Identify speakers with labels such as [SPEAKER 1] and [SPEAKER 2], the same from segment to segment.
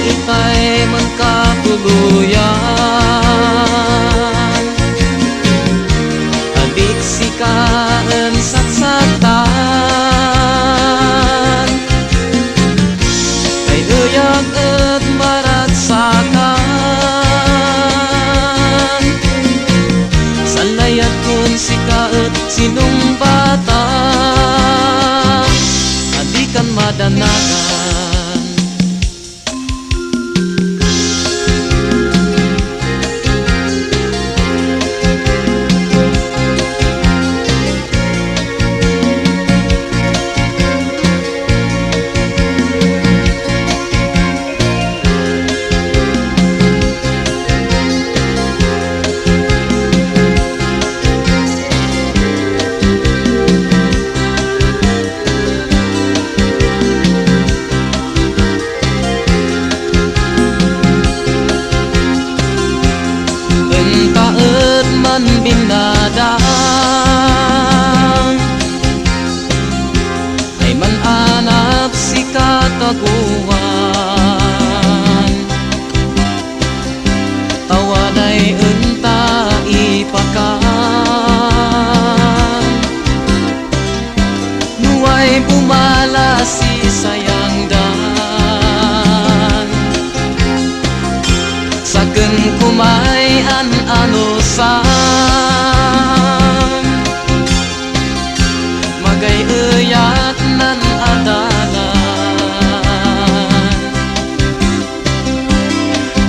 [SPEAKER 1] itay man katuluyan, adik sikaan saksatan, kay uyag at maratsakan, sanlayat kun sikaat sinumbatan, adikan madanagan. Man binadang ay man anap si kataguan, tawaday unta ipakan, nuway bumala si sayang dan, saken kumay an-anusan, magay eyak nan adalan,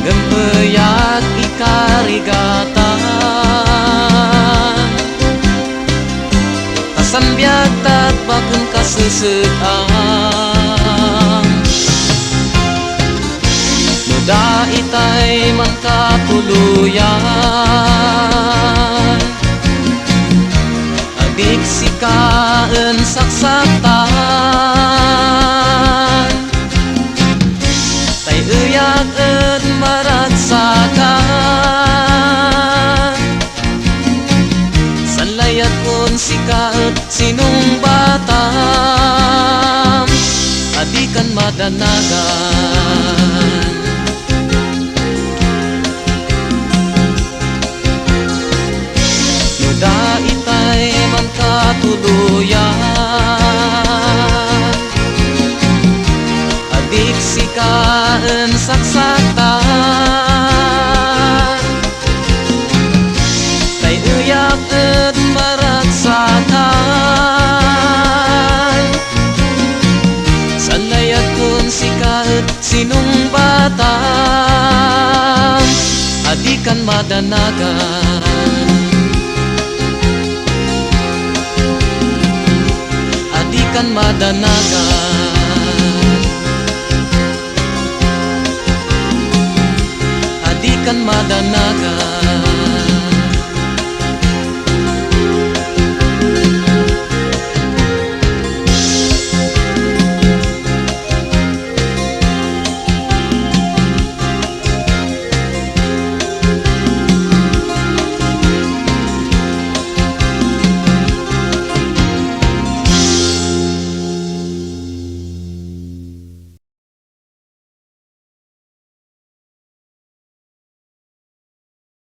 [SPEAKER 1] gemeyak ikarigatan, tasan biak tat bakun kasusukan, muda itay man katuluyan, adik sikaan saksatan, tay uyak at maratsakan, sanlayat kun sikaat sinumbatan, adikan madanagan. Muda itay man katuluyan, adik sikaan saksatan, tay uyak at maratsakan, sanlayat kun sikaat sinumbatan, adikan madanagan. Adikan madanagan.